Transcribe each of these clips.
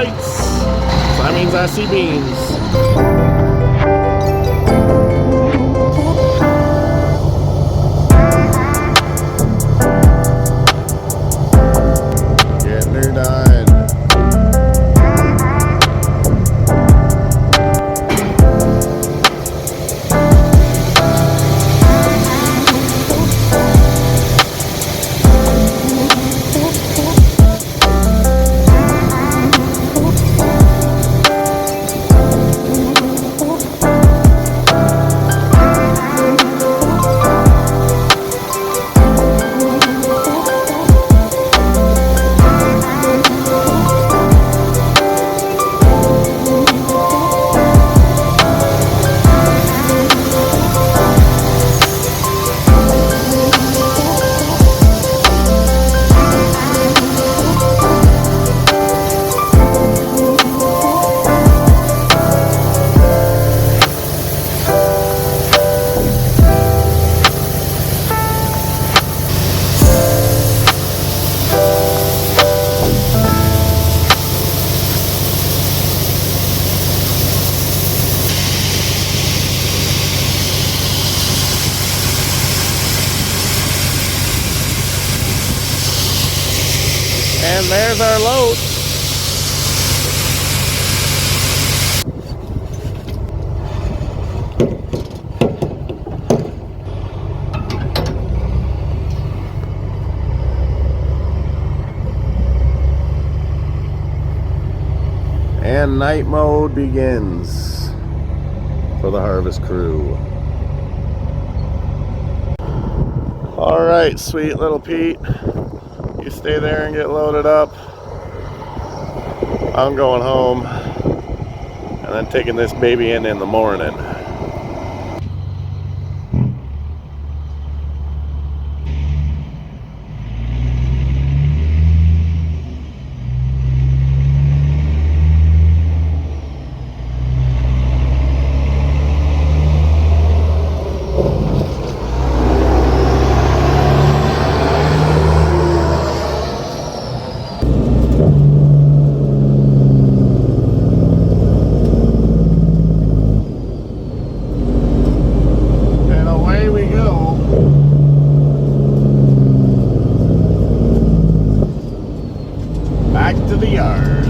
lights. So that means I see beans. Getting her done. And there's our load. And night mode begins for the harvest crew. All right, sweet little Pete. You stay there and get loaded up. I'm going home and then taking this baby in the morning. To the yard.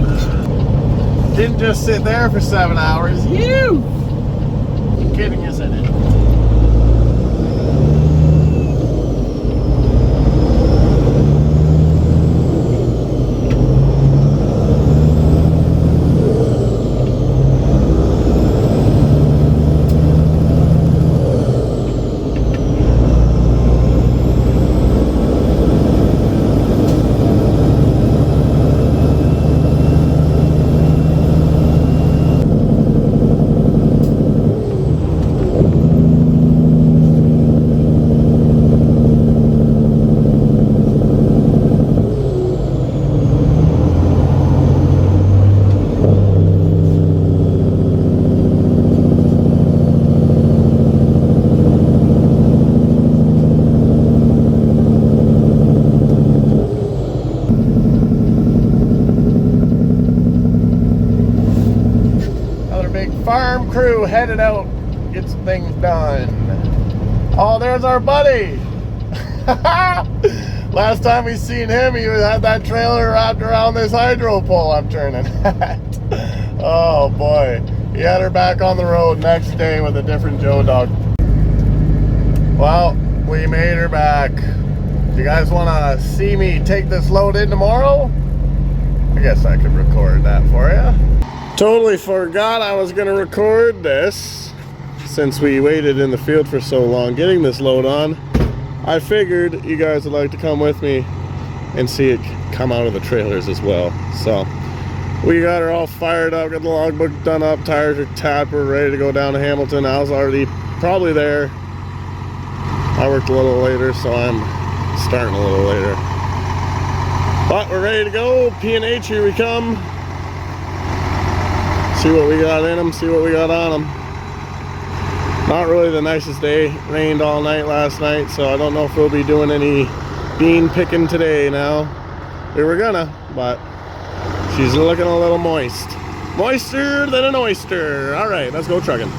Didn't just sit there for 7 hours. You kidding, isn't it? Farm crew headed out, get some things done. Oh, there's our buddy. Last time we seen him, he had that trailer wrapped around this hydro pole I'm turning at. Oh boy, he had her back on the road next day with a different Joe dog. Well, we made her back. Do you guys want to see me take this load in tomorrow? I guess I could record that for you. Totally forgot I was going to record this since we waited in the field for so long getting this load on. I figured you guys would like to come with me and see it come out of the trailers as well. So we got her all fired up, got the logbook done up, tires are tapped, we're ready to go down to Hamilton. I was already probably there. I worked a little later, so I'm starting a little later. But we're ready to go. P&H, here we come. See what we got in them, see what we got on them. Not really the nicest day. Rained all night last night, so I don't know if we'll be doing any bean picking today now. We were gonna, but She's looking a little moist. Moister than an oyster. All right, let's go trucking.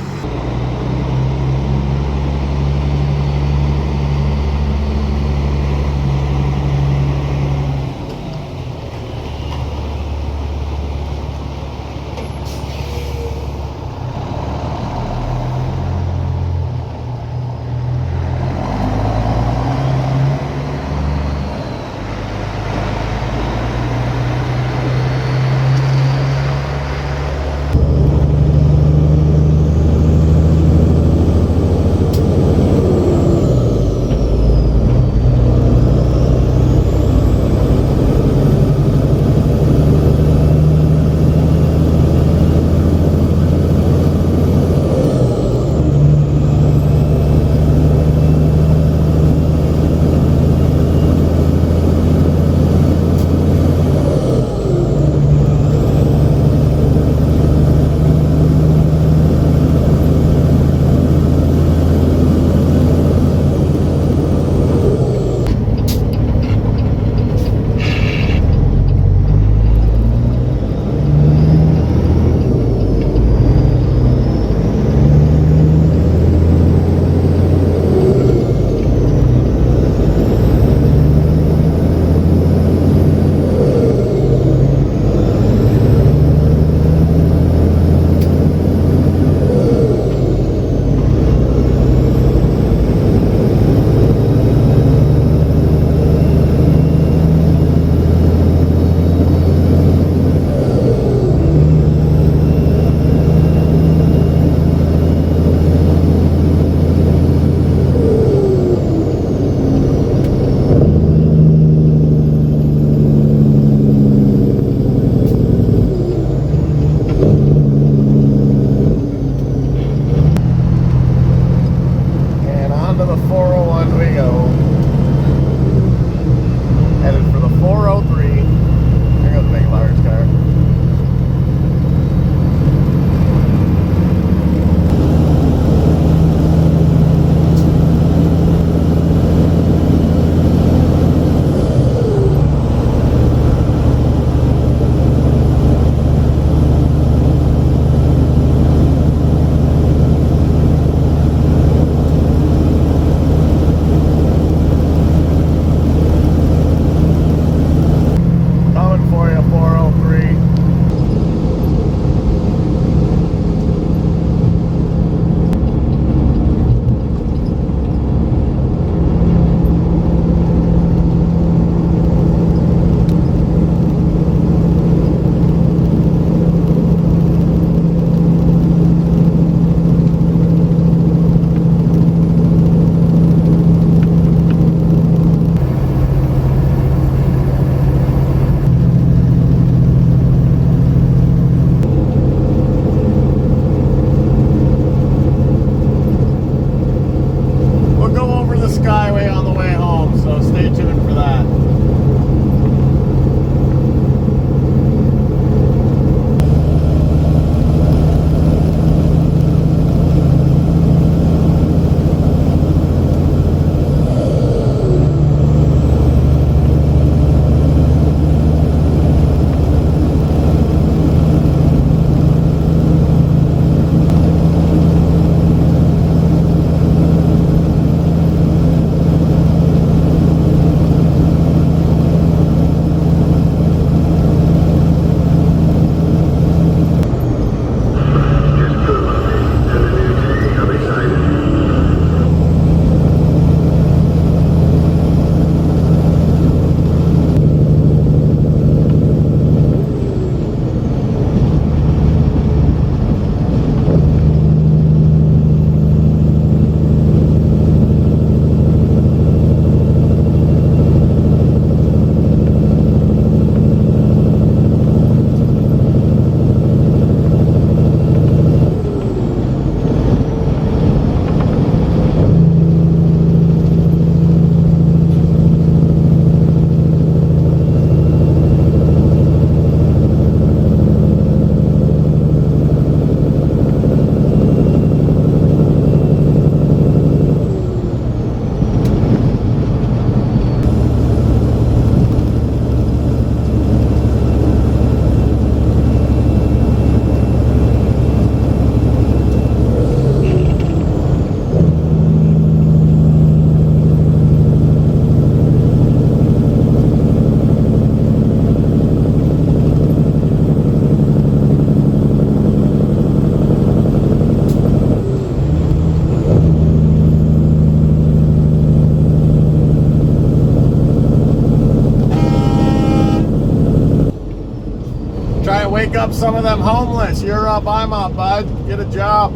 Try to wake up some of them homeless. You're up, I'm up, bud. Get a job.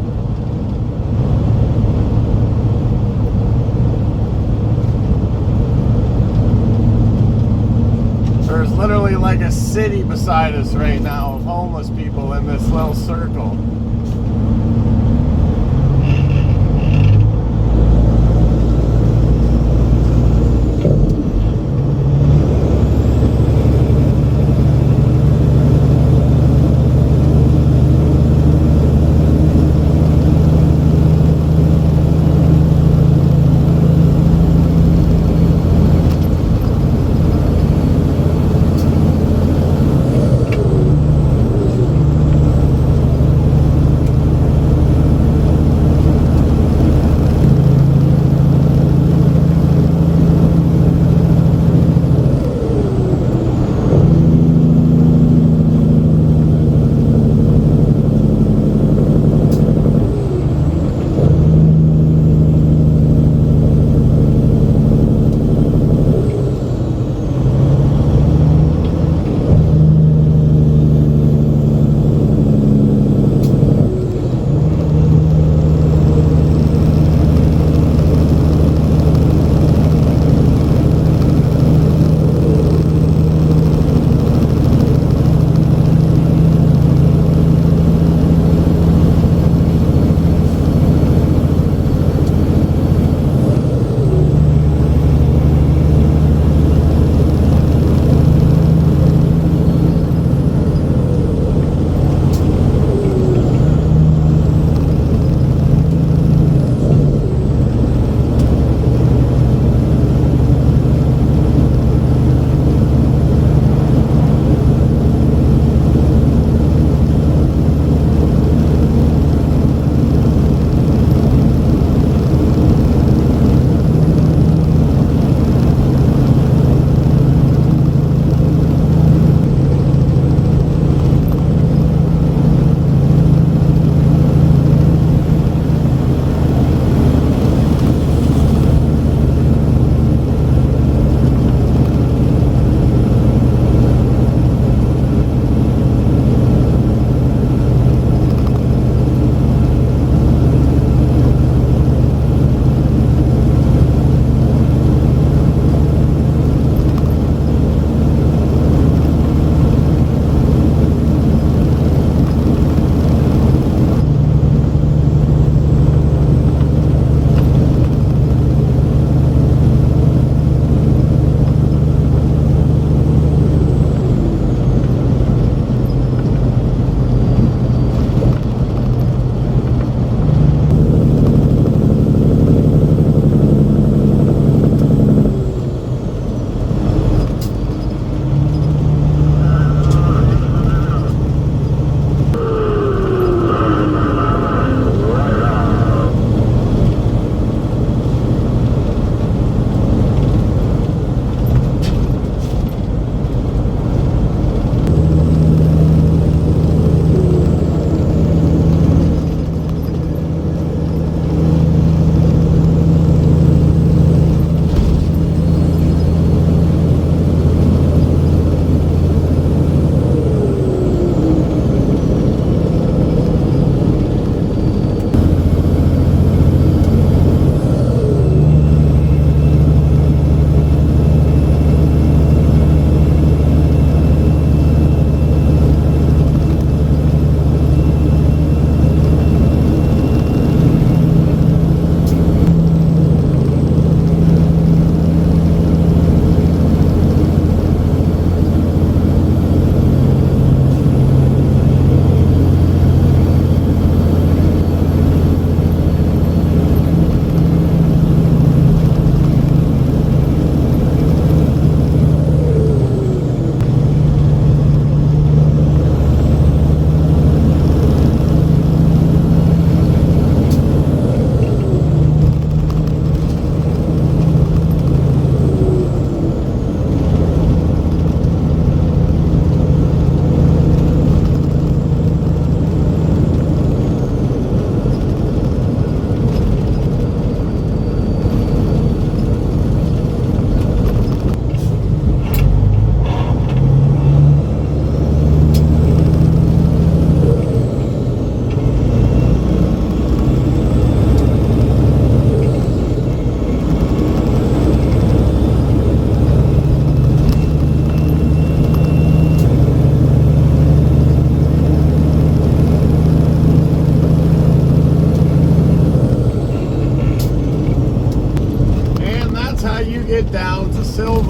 There's literally like a city beside us right now of homeless people in this little circle.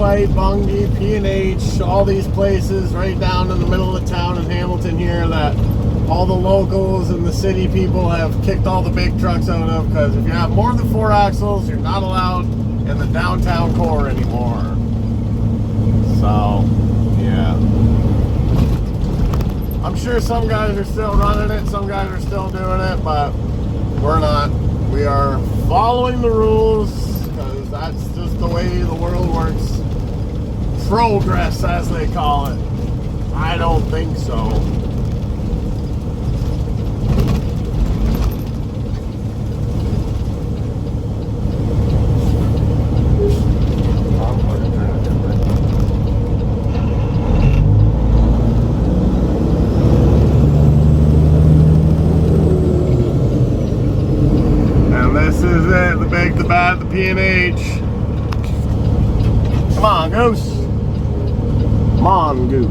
Fight, Bungie, P&H, all these places right down in the middle of the town in Hamilton here that all the locals and the city people have kicked all the big trucks out of, because if you have more than 4 axles, you're not allowed in the downtown core anymore. So, yeah. I'm sure some guys are still running it, some guys are still doing it, but we're not. We are following the rules, because that's just the way the world works. Progress, as they call it. I don't think so. The bad, the P&H. Come on, Goose. Come on, Goose.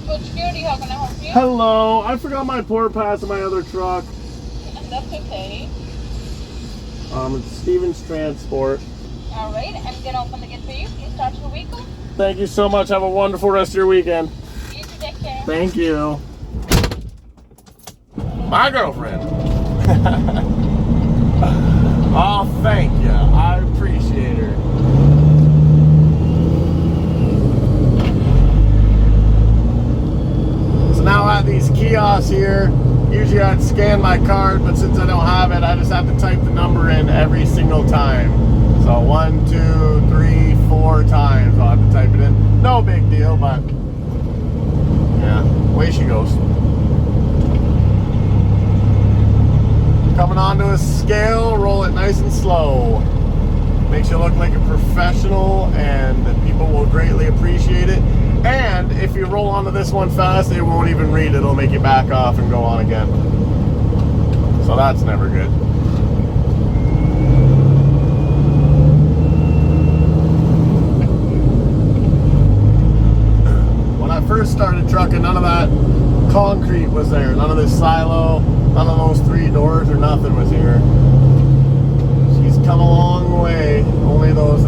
Good security, how can I help you? Hello, I forgot my port pass in my other truck. That's okay. It's Stevens Transport. Alright, I'm gonna open the gate for you. Please start your vehicle. Thank you so much. Have a wonderful rest of your weekend. You too, take care. Thank you. My girlfriend. Oh, thank you. I appreciate her. So now at these kiosks here, usually I'd scan my card, but since I don't have it, I just have to type the number in every single time. So 1, 2, 3, 4 times I'll have to type it in. No big deal, but yeah, away she goes. Coming onto a scale, roll it nice and slow. Makes you look like a professional, and people will greatly appreciate it. And if you roll onto this one fast, it won't even read. It'll make you back off and go on again. So that's never good. When I first started trucking, none of that concrete was there. None of this silo, none of those 3 doors or nothing was here. She's come a long way. Only those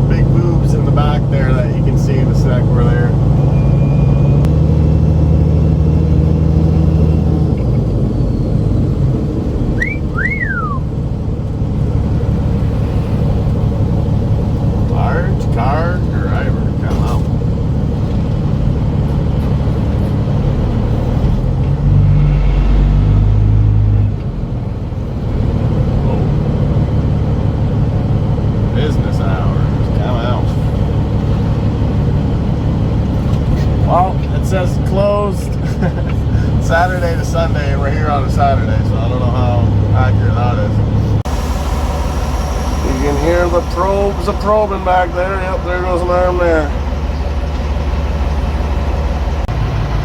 big boobs in the back there that you can see in a sec were there. Large car driver, come out. Business hours, come out. Well, it says closed Saturday to Sunday, and we're here on a Saturday, so I don't know how accurate that is. You can hear the probes probing back there. Yep, there goes an arm there.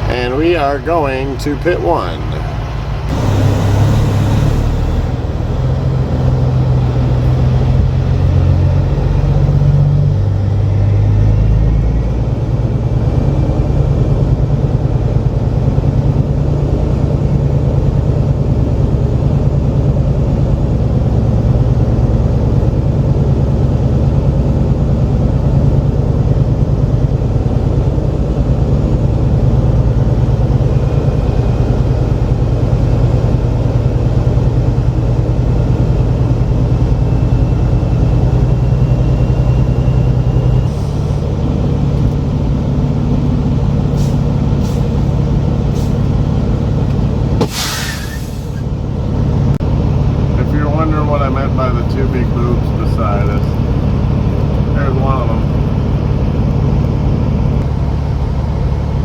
And we are going to pit 1. By the 2 big boobs beside us. There's one of them.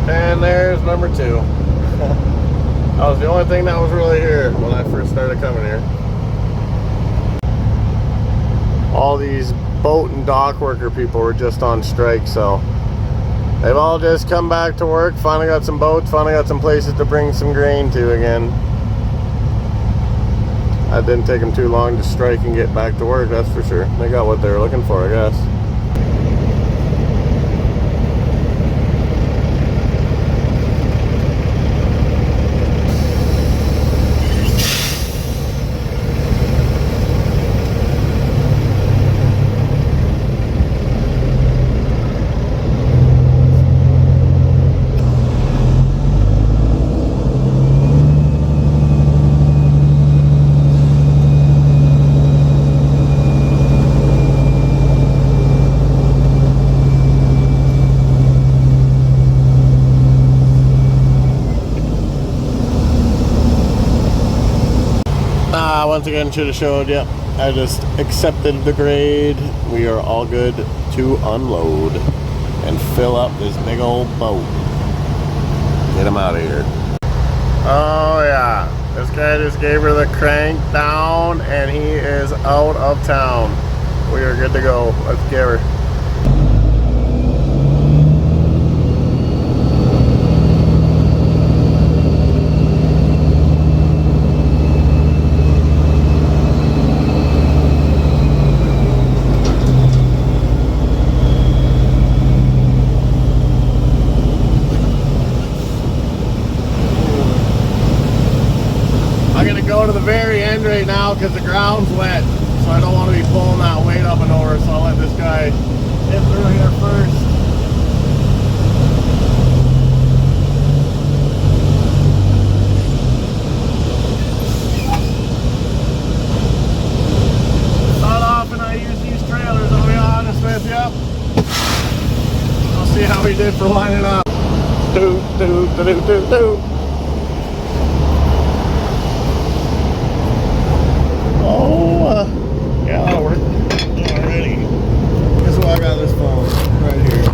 And there's number 2. That was the only thing that was really here when I first started coming here. All these boat and dock worker people were just on strike, so they've all just come back to work, finally got some boats, finally got some places to bring some grain to again. It didn't take them too long to strike and get back to work, that's for sure. They got what they were looking for, I guess. Once again, should have showed you. I just accepted the grade. We are all good to unload and fill up this big old boat. Get him out of here. Oh yeah, this guy just gave her the crank down and he is out of town. We are good to go. Let's give her. Go to the very end right now because the ground's wet, so I don't want to be pulling that weight up and over, so I'll let this guy hit through here first. Not often I use these trailers, I'll be honest with you. I'll see how he did for lining up. Doot, doot, doot, doot, doot. Yeah, that'll work. Alrighty. Guess what? I got this phone right here.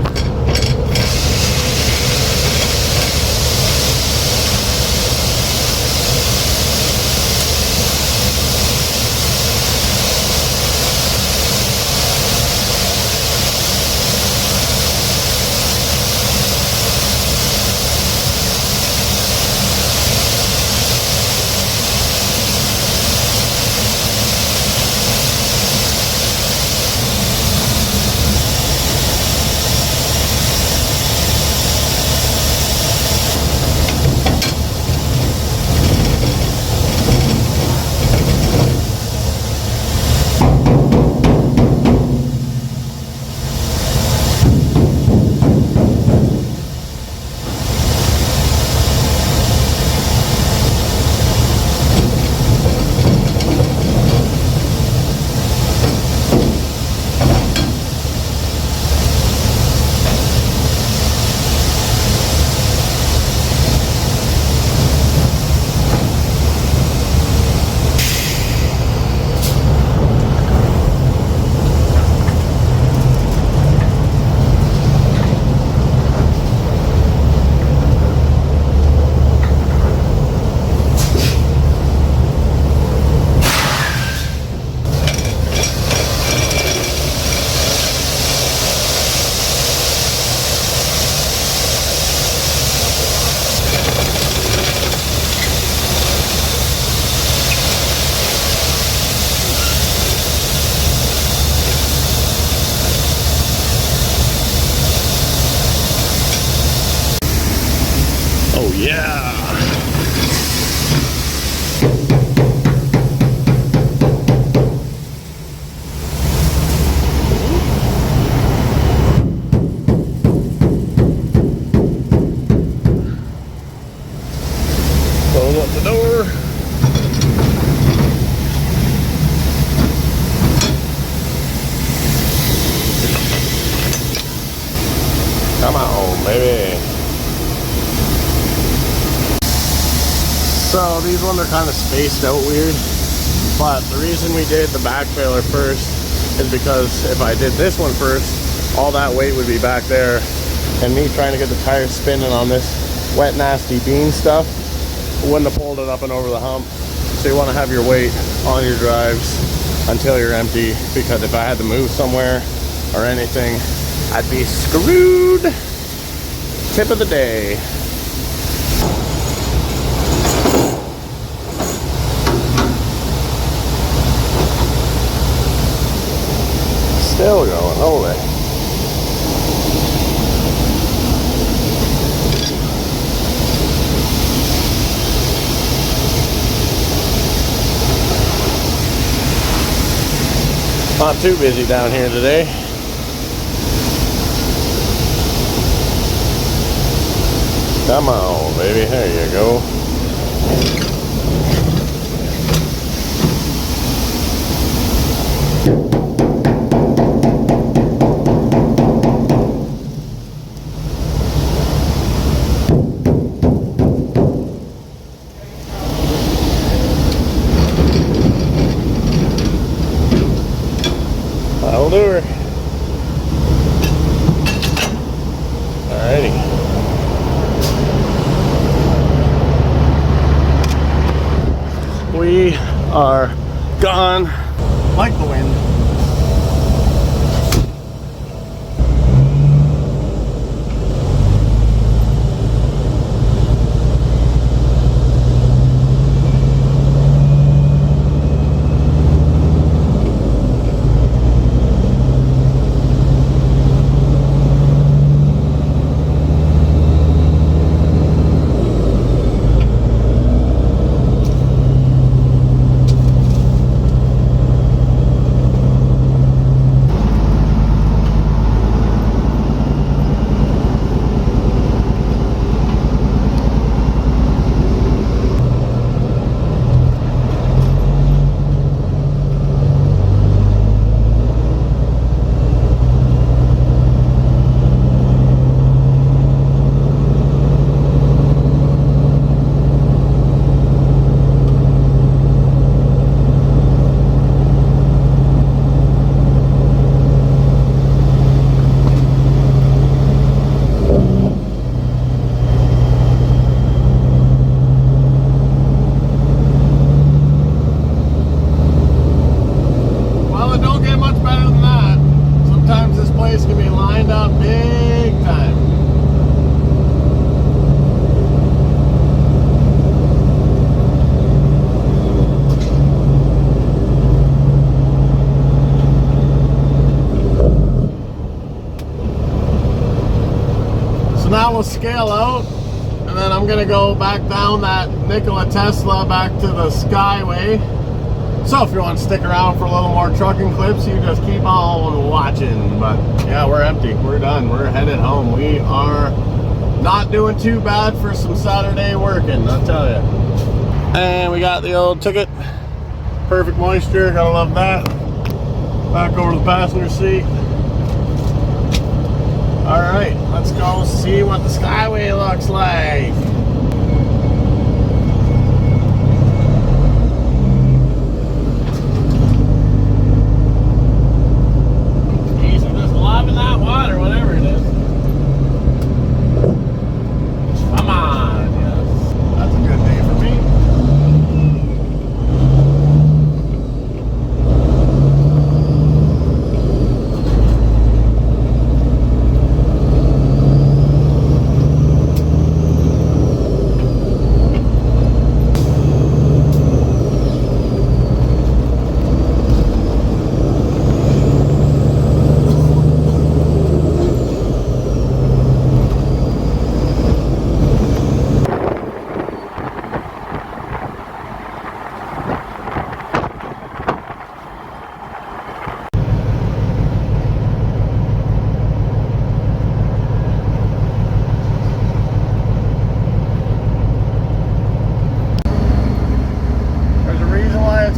Oh yeah! Close up the door. Come on, baby. So these ones are kind of spaced out weird, but the reason we did the back trailer first is because if I did this one first, all that weight would be back there, and me trying to get the tires spinning on this wet nasty bean stuff wouldn't have pulled it up and over the hump. So you want to have your weight on your drives until you're empty, because if I had to move somewhere or anything, I'd be screwed. Tip of the day. Still going, holy. Not too busy down here today. Come on, baby, there you go. are gone. Like the wind. Now we'll scale out, and then I'm gonna go back down that Nikola Tesla back to the Skyway. So if you want to stick around for a little more trucking clips, you just keep on watching. But yeah, we're empty. We're done. We're headed home. We are not doing too bad for some Saturday working, I'll tell you. And we got the old ticket. Perfect moisture. Gotta love that. Back over to the passenger seat. All right, let's go see what the Skyway looks like. Geez, I'm just loving that water, whatever it is. Come on, yes. That's a good day for me.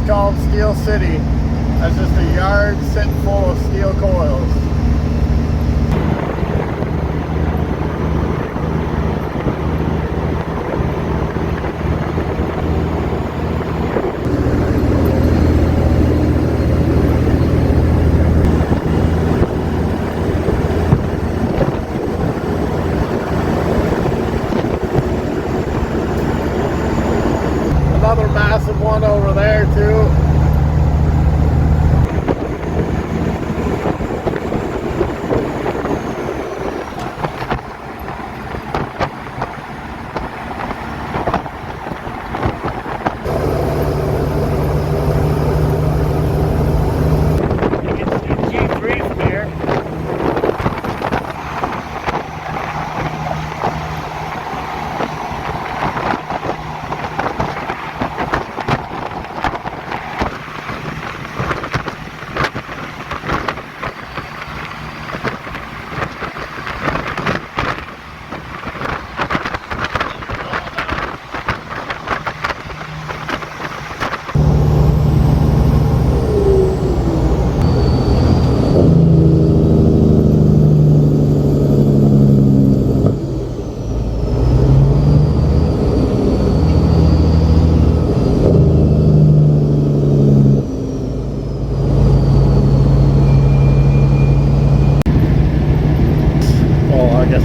Called Steel City. That's just a yard sitting full of steel coils. Another massive one over there too.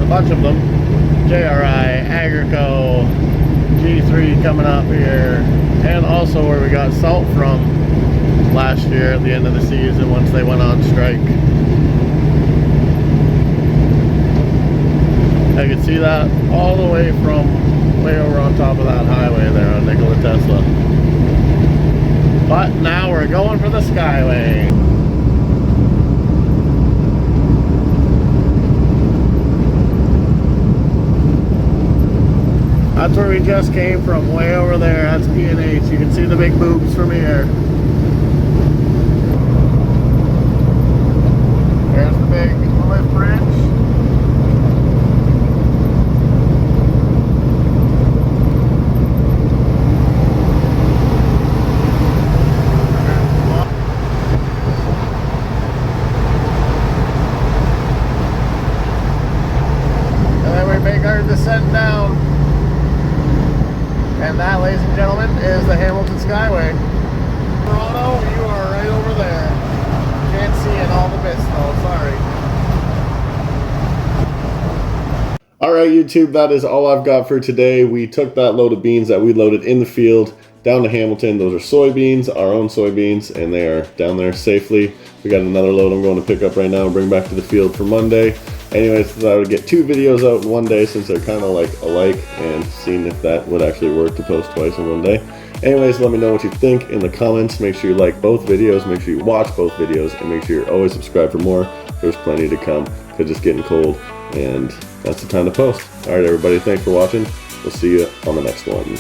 Bunch of them. JRI, Agrico, G3 coming up here. and also where we got salt from last year at the end of the season once they went on strike. I could see that all the way from way over on top of that highway there on Nikola Tesla. But now we're going for the Skyway. That's where we just came from, way over there. That's P&H. You can see the big boobs from here. There's the big lift bridge. And then we make our descent down. And that, ladies and gentlemen, is the Hamilton Skyway. Toronto, you are right over there. Can't see in all the mist though, sorry. Alright YouTube, that is all I've got for today. We took that load of beans that we loaded in the field down to Hamilton. Those are soybeans, our own soybeans, and they are down there safely. We got another load I'm going to pick up right now and bring back to the field for Monday. Anyways, I thought I would get 2 videos out in one day since they're kind of like alike, and seeing if that would actually work to post twice in one day. Anyways, let me know what you think in the comments. Make sure you like both videos, make sure you watch both videos, and make sure you're always subscribed for more. There's plenty to come because it's getting cold, and that's the time to post. Alright everybody, thanks for watching. We'll see you on the next one.